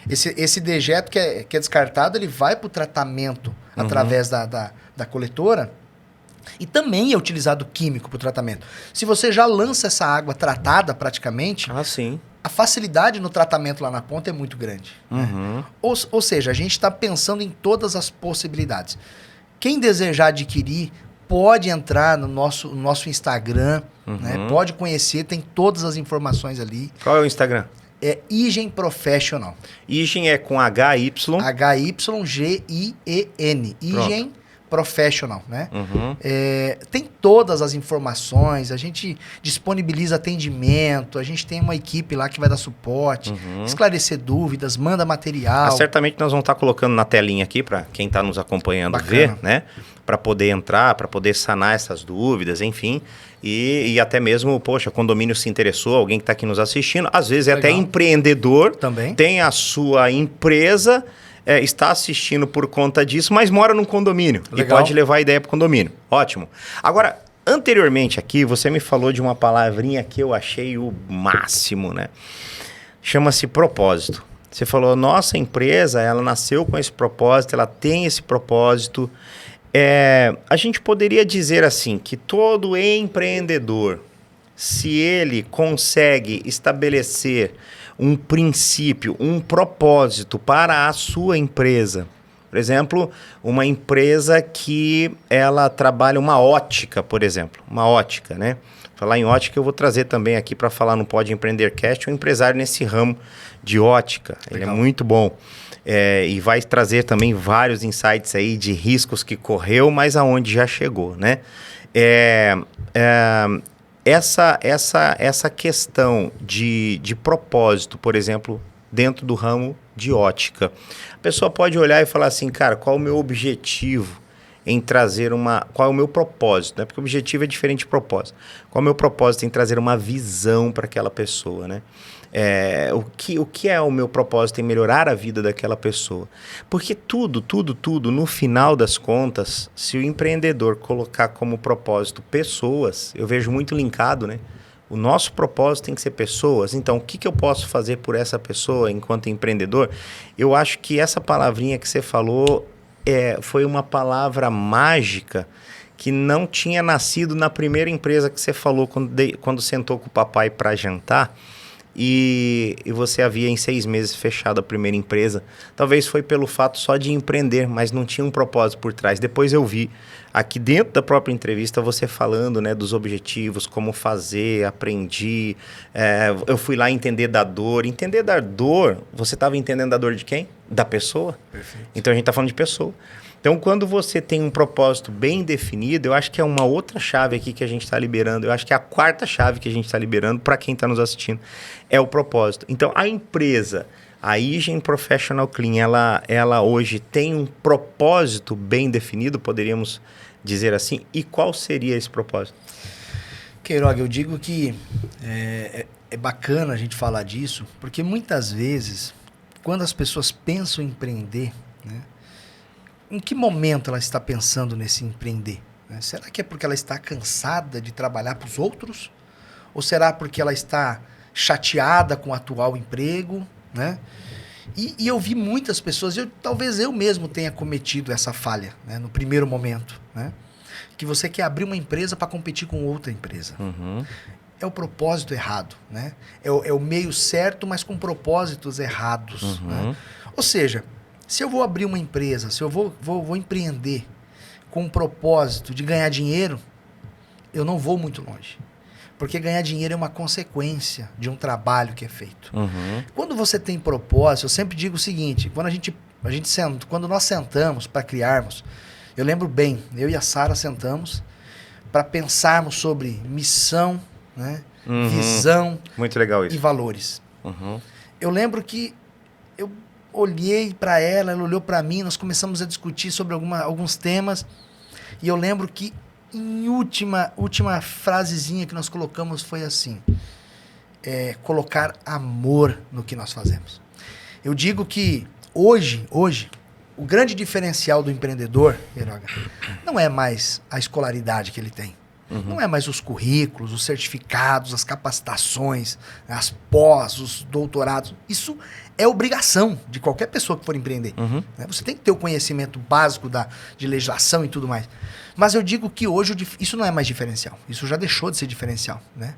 esse dejeto que é descartado, ele vai para o tratamento através da coletora E também é utilizado químico para o tratamento. Se você já lança essa água tratada praticamente, sim. a facilidade no tratamento lá na ponta é muito grande. Né? Ou seja, a gente está pensando em todas as possibilidades. Quem desejar adquirir pode entrar no nosso Instagram, né? Pode conhecer, tem todas as informações ali. Qual é o Instagram? É Hygiene Professional. Hygiene é com HY. HYGIEN. Hygiene Professional, né? Tem todas as informações, a gente disponibiliza atendimento, a gente tem uma equipe lá que vai dar suporte, esclarecer dúvidas, manda material. Certamente nós vamos estar colocando na telinha aqui para quem está nos acompanhando ver, né? Para poder entrar, para poder sanar essas dúvidas, enfim. E até mesmo, poxa, condomínio se interessou, alguém que está aqui nos assistindo, às vezes é até empreendedor, também tem a sua empresa, está assistindo por conta disso, mas mora num condomínio. Legal. E pode levar a ideia para o condomínio. Ótimo. Agora, anteriormente aqui, você me falou de uma palavrinha que eu achei o máximo, né? Chama-se propósito. Você falou, nossa empresa, ela nasceu com esse propósito, ela tem esse propósito. A gente poderia dizer assim, que todo empreendedor, se ele consegue estabelecer um princípio, um propósito para a sua empresa. Por exemplo, uma empresa que ela trabalha uma ótica, por exemplo. Uma ótica, né? Falar em ótica, eu vou trazer também aqui para falar no Pode Empreender Cast um empresário nesse ramo de ótica. Legal. Ele é muito bom. E vai trazer também vários insights aí de riscos que correu, mas aonde já chegou, né? Essa questão de propósito, por exemplo, dentro do ramo de ótica. A pessoa pode olhar e falar assim, cara, qual é o meu objetivo em trazer qual é o meu propósito, né? Porque o objetivo é diferente de propósito. Qual é o meu propósito em trazer uma visão para aquela pessoa, né? O que é o meu propósito em melhorar a vida daquela pessoa? Porque tudo, no final das contas, se o empreendedor colocar como propósito pessoas, eu vejo muito linkado, né? O nosso propósito tem que ser pessoas. Então, o que eu posso fazer por essa pessoa enquanto empreendedor? Eu acho que essa palavrinha que você falou foi uma palavra mágica que não tinha nascido na primeira empresa que você falou quando sentou com o papai para jantar. E você havia em 6 meses fechado a primeira empresa. Talvez foi pelo fato só de empreender, mas não tinha um propósito por trás. Depois eu vi aqui dentro da própria entrevista você falando, né, dos objetivos, como fazer, aprendi. Eu fui lá entender da dor. Entender da dor, você estava entendendo da dor de quem? Da pessoa. Perfeito. Então a gente está falando de pessoa. Então, quando você tem um propósito bem definido, eu acho que é uma outra chave aqui que a gente está liberando. Eu acho que é a quarta chave que a gente está liberando para quem está nos assistindo. É o propósito. Então, a empresa, a Hygiene Professional Clean, ela hoje tem um propósito bem definido, poderíamos dizer assim. E qual seria esse propósito? Queiroga, eu digo que é bacana a gente falar disso, porque muitas vezes, quando as pessoas pensam em empreender, né, em que momento ela está pensando nesse empreender? Né? Será que é porque ela está cansada de trabalhar para os outros? Ou será porque ela está chateada com o atual emprego? Né? E eu vi muitas pessoas, talvez eu mesmo tenha cometido essa falha, né, no primeiro momento. Né? Que você quer abrir uma empresa para competir com outra empresa. É o propósito errado. Né? É o meio certo, mas com propósitos errados. Né? Ou seja, se eu vou abrir uma empresa, se eu vou empreender com o propósito de ganhar dinheiro, eu não vou muito longe. Porque ganhar dinheiro é uma consequência de um trabalho que é feito. Quando você tem propósito, eu sempre digo o seguinte, quando nós sentamos para criarmos, eu lembro bem, eu e a Sara sentamos para pensarmos sobre missão, né, visão. Muito legal isso. E valores. Eu lembro que eu olhei para ela olhou para mim, nós começamos a discutir sobre alguns temas, e eu lembro que em última frasezinha que nós colocamos foi assim, colocar amor no que nós fazemos. Eu digo que hoje, o grande diferencial do empreendedor, Queiroga, não é mais a escolaridade que ele tem. Não é mais os currículos, os certificados, as capacitações, as pós, os doutorados. Isso é obrigação de qualquer pessoa que for empreender. Né? Você tem que ter o conhecimento básico de legislação e tudo mais. Mas eu digo que hoje isso não é mais diferencial. Isso já deixou de ser diferencial, né?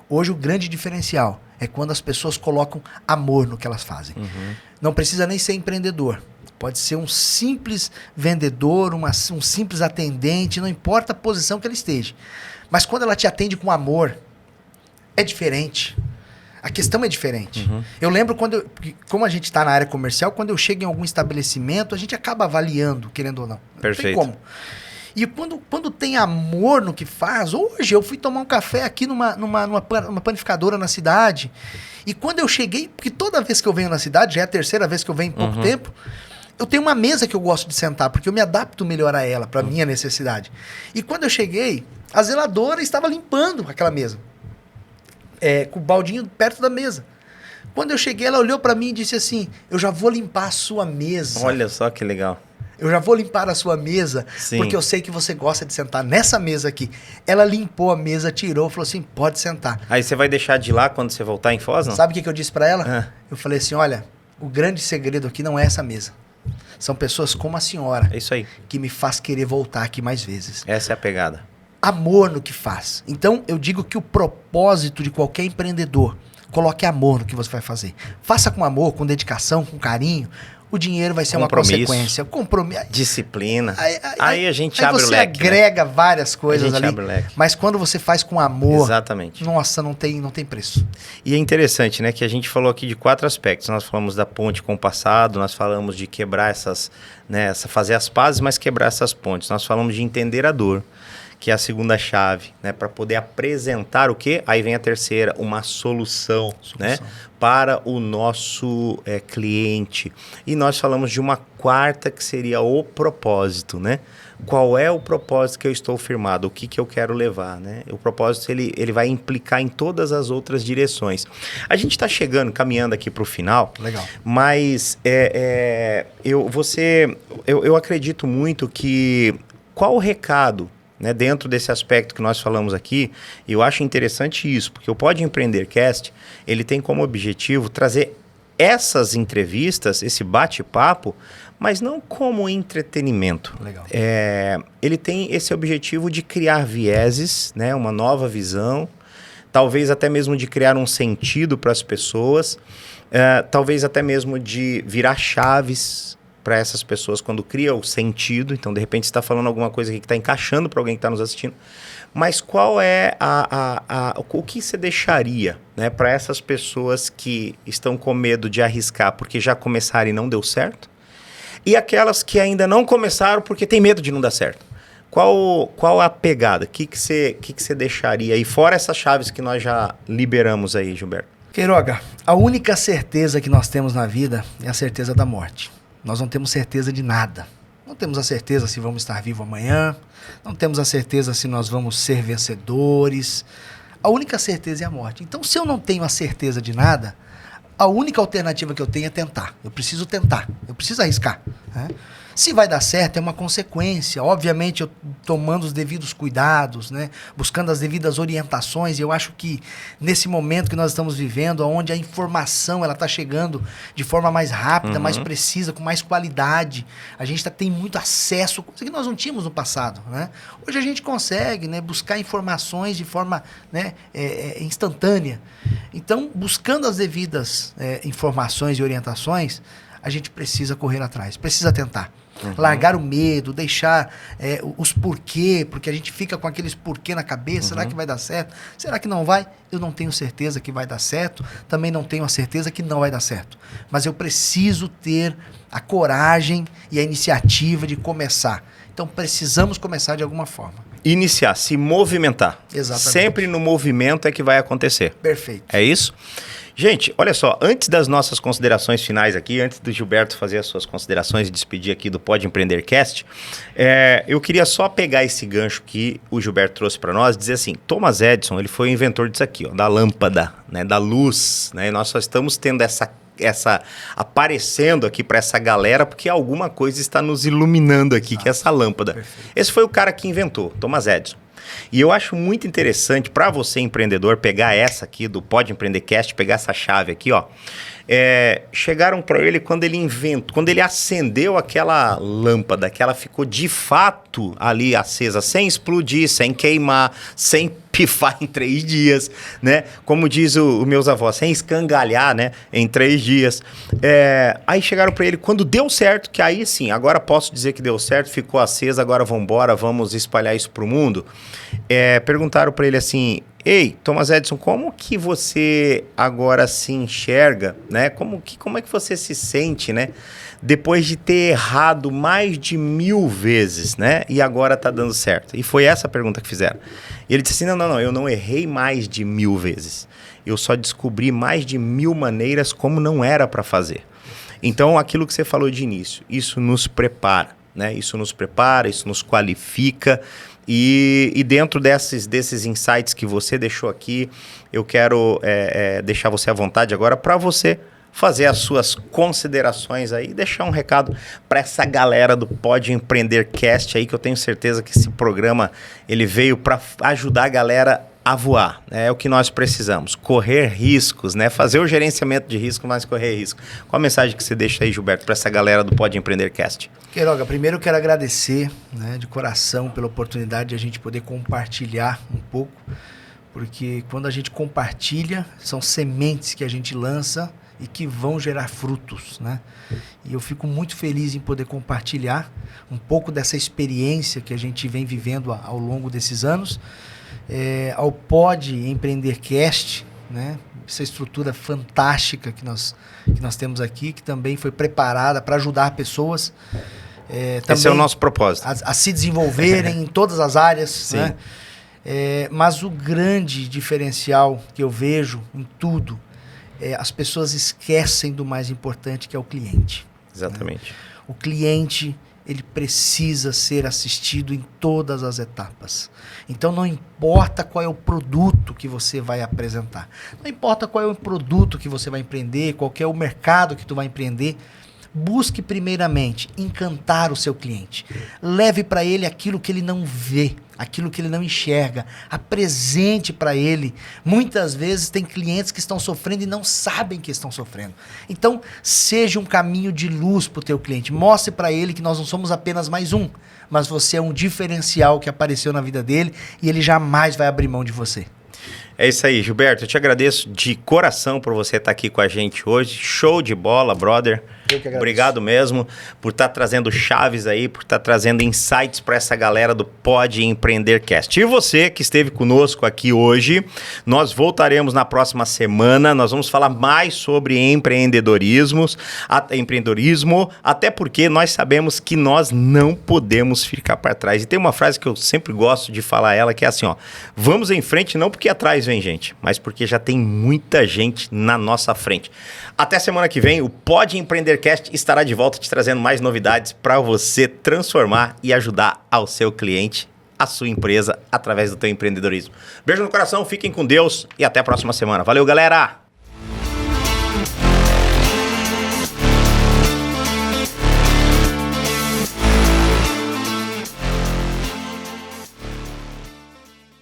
Hoje o grande diferencial é quando as pessoas colocam amor no que elas fazem. Não precisa nem ser empreendedor. Pode ser um simples vendedor, um simples atendente, não importa a posição que ela esteja. Mas quando ela te atende com amor, é diferente. A questão é diferente. Eu lembro como a gente está na área comercial, quando eu chego em algum estabelecimento, a gente acaba avaliando, querendo ou não. Perfeito. Não tem como. E quando tem amor no que faz, hoje eu fui tomar um café aqui numa panificadora na cidade, e quando eu cheguei, porque toda vez que eu venho na cidade, já é a terceira vez que eu venho em pouco tempo, eu tenho uma mesa que eu gosto de sentar, porque eu me adapto melhor a ela, para minha necessidade. E quando eu cheguei, a zeladora estava limpando aquela mesa, com o baldinho perto da mesa. Quando eu cheguei, ela olhou para mim e disse assim: eu já vou limpar a sua mesa. Olha só que legal. Eu já vou limpar a sua mesa, Sim. porque eu sei que você gosta de sentar nessa mesa aqui. Ela limpou a mesa, tirou, falou assim, pode sentar. Aí você vai deixar de lá quando você voltar em Foz, não? Sabe o que eu disse para ela? Eu falei assim, olha, o grande segredo aqui não é essa mesa. São pessoas como a senhora. É isso aí. Que me faz querer voltar aqui mais vezes. Essa é a pegada. Amor no que faz. Então, eu digo que o propósito de qualquer empreendedor, coloque amor no que você vai fazer. Faça com amor, com dedicação, com carinho. O dinheiro vai ser uma consequência. Compromisso. Disciplina. Aí a gente abre o leque. Você agrega várias coisas ali. Abre o leque. Mas quando você faz com amor... Exatamente. Nossa, não tem preço. E é interessante, né? Que a gente falou aqui de 4 aspectos. Nós falamos da ponte com o passado, nós falamos de quebrar essas... né, fazer as pazes, mas quebrar essas pontes. Nós falamos de entender a dor, que é a segunda chave, né? Para poder apresentar o quê? Aí vem a terceira, uma solução. Né? Para o nosso cliente. E nós falamos de uma quarta que seria o propósito, né? Qual é o propósito que eu estou firmado? O que eu quero levar, né? O propósito, ele vai implicar em todas as outras direções. A gente está caminhando aqui para o final. Legal. Mas eu acredito muito que... Qual o recado, né, dentro desse aspecto que nós falamos aqui? Eu acho interessante isso, porque o Pode Empreender Cast, ele tem como objetivo trazer essas entrevistas, esse bate-papo, mas não como entretenimento. Legal. Ele tem esse objetivo de criar vieses, né, uma nova visão, talvez até mesmo de criar um sentido para as pessoas, talvez até mesmo de virar chaves para essas pessoas quando cria o sentido. Então, de repente, você está falando alguma coisa aqui que está encaixando para alguém que está nos assistindo. Mas qual é o que você deixaria, né, para essas pessoas que estão com medo de arriscar porque já começaram e não deu certo? E aquelas que ainda não começaram porque tem medo de não dar certo? Qual a pegada? O que você deixaria aí? Fora essas chaves que nós já liberamos aí, Gilberto. Queiroga, a única certeza que nós temos na vida é a certeza da morte. Nós não temos certeza de nada. Não temos a certeza se vamos estar vivos amanhã. Não temos a certeza se nós vamos ser vencedores. A única certeza é a morte. Então, se eu não tenho a certeza de nada, a única alternativa que eu tenho é tentar. Eu preciso tentar. Eu preciso arriscar. Né? Se vai dar certo, é uma consequência. Obviamente, eu tomando os devidos cuidados, né? Buscando as devidas orientações. E eu acho que nesse momento que nós estamos vivendo, onde a informação está chegando de forma mais rápida, mais precisa, com mais qualidade, a gente tem muito acesso, coisa que nós não tínhamos no passado. Né? Hoje a gente consegue, né, buscar informações de forma, né, instantânea. Então, buscando as devidas informações e orientações, a gente precisa correr atrás, precisa tentar. Largar o medo, deixar os porquê, porque a gente fica com aqueles porquê na cabeça. Será que vai dar certo? Será que não vai? Eu não tenho certeza que vai dar certo, também não tenho a certeza que não vai dar certo. Mas eu preciso ter a coragem e a iniciativa de começar. Então precisamos começar de alguma forma. Iniciar, se movimentar. Exatamente. Sempre no movimento é que vai acontecer. Perfeito. É isso? Gente, olha só, antes das nossas considerações finais aqui, antes do Gilberto fazer as suas considerações e despedir aqui do Pode Empreender Cast, eu queria só pegar esse gancho que o Gilberto trouxe para nós e dizer assim, Thomas Edison, ele foi o inventor disso aqui, ó, da lâmpada, né, da luz, né, e nós só estamos tendo essa aparecendo aqui para essa galera porque alguma coisa está nos iluminando aqui, que é essa lâmpada. Perfeito. Esse foi o cara que inventou, Thomas Edison. E eu acho muito interessante para você, empreendedor, pegar essa aqui do Pode Empreender Cast, pegar essa chave aqui, ó. Chegaram para ele quando ele acendeu aquela lâmpada, que ela ficou de fato ali acesa, sem explodir, sem queimar, sem pifar em 3 dias, né? Como diz os meus avós, sem escangalhar, né? Em 3 dias. Aí chegaram para ele quando deu certo, que aí sim, agora posso dizer que deu certo, ficou acesa, agora vamos embora, vamos espalhar isso para o mundo. Perguntaram para ele assim: ei, Thomas Edison, como que você agora se enxerga, né? Como é que você se sente, né? Depois de ter errado mais de 1000 vezes, né? E agora tá dando certo. E foi essa a pergunta que fizeram. E ele disse assim, não, eu não errei mais de 1000 vezes. Eu só descobri mais de 1000 maneiras como não era para fazer. Então, aquilo que você falou de início, isso nos prepara, né? Isso nos prepara, isso nos qualifica. E dentro desses insights que você deixou aqui, eu quero deixar você à vontade agora para você fazer as suas considerações aí, deixar um recado para essa galera do Pode Empreender Cast aí, que eu tenho certeza que esse programa ele veio para ajudar a galera a voar, né? É o que nós precisamos, correr riscos, né? Fazer o gerenciamento de risco, mas correr risco. Qual a mensagem que você deixa aí, Gilberto, para essa galera do Pode Empreender Cast? Queiroga, primeiro eu quero agradecer, né, de coração pela oportunidade de a gente poder compartilhar um pouco, porque quando a gente compartilha, são sementes que a gente lança e que vão gerar frutos, né? E eu fico muito feliz em poder compartilhar um pouco dessa experiência que a gente vem vivendo ao longo desses anos, ao Pode Empreender Cast, né? Essa estrutura fantástica que nós temos aqui, que também foi preparada para ajudar pessoas esse é o nosso propósito. A se desenvolverem em todas as áreas, né? Mas o grande diferencial que eu vejo em tudo as pessoas esquecem do mais importante, que é o cliente. Exatamente. Né? O cliente, ele precisa ser assistido em todas as etapas. Então não importa qual é o produto que você vai apresentar, não importa qual é o produto que você vai empreender, qual é o mercado que tu vai empreender, busque primeiramente encantar o seu cliente. Leve para ele aquilo que ele não vê, aquilo que ele não enxerga. Apresente para ele. Muitas vezes tem clientes que estão sofrendo e não sabem que estão sofrendo. Então, seja um caminho de luz para o teu cliente. Mostre para ele que nós não somos apenas mais um, mas você é um diferencial que apareceu na vida dele e ele jamais vai abrir mão de você. É isso aí, Gilberto. Eu te agradeço de coração por você estar aqui com a gente hoje. Show de bola, brother. Obrigado mesmo por estar trazendo chaves aí, por estar trazendo insights para essa galera do Pode Empreender Cast. E você que esteve conosco aqui hoje, nós voltaremos na próxima semana. Nós vamos falar mais sobre empreendedorismo, até porque nós sabemos que nós não podemos ficar para trás. E tem uma frase que eu sempre gosto de falar ela, que é assim, ó: vamos em frente não porque atrás vem gente, mas porque já tem muita gente na nossa frente. Até semana que vem, o Pode Empreender Cast estará de volta te trazendo mais novidades para você transformar e ajudar ao seu cliente, a sua empresa, através do teu empreendedorismo. Beijo no coração, fiquem com Deus e até a próxima semana. Valeu, galera!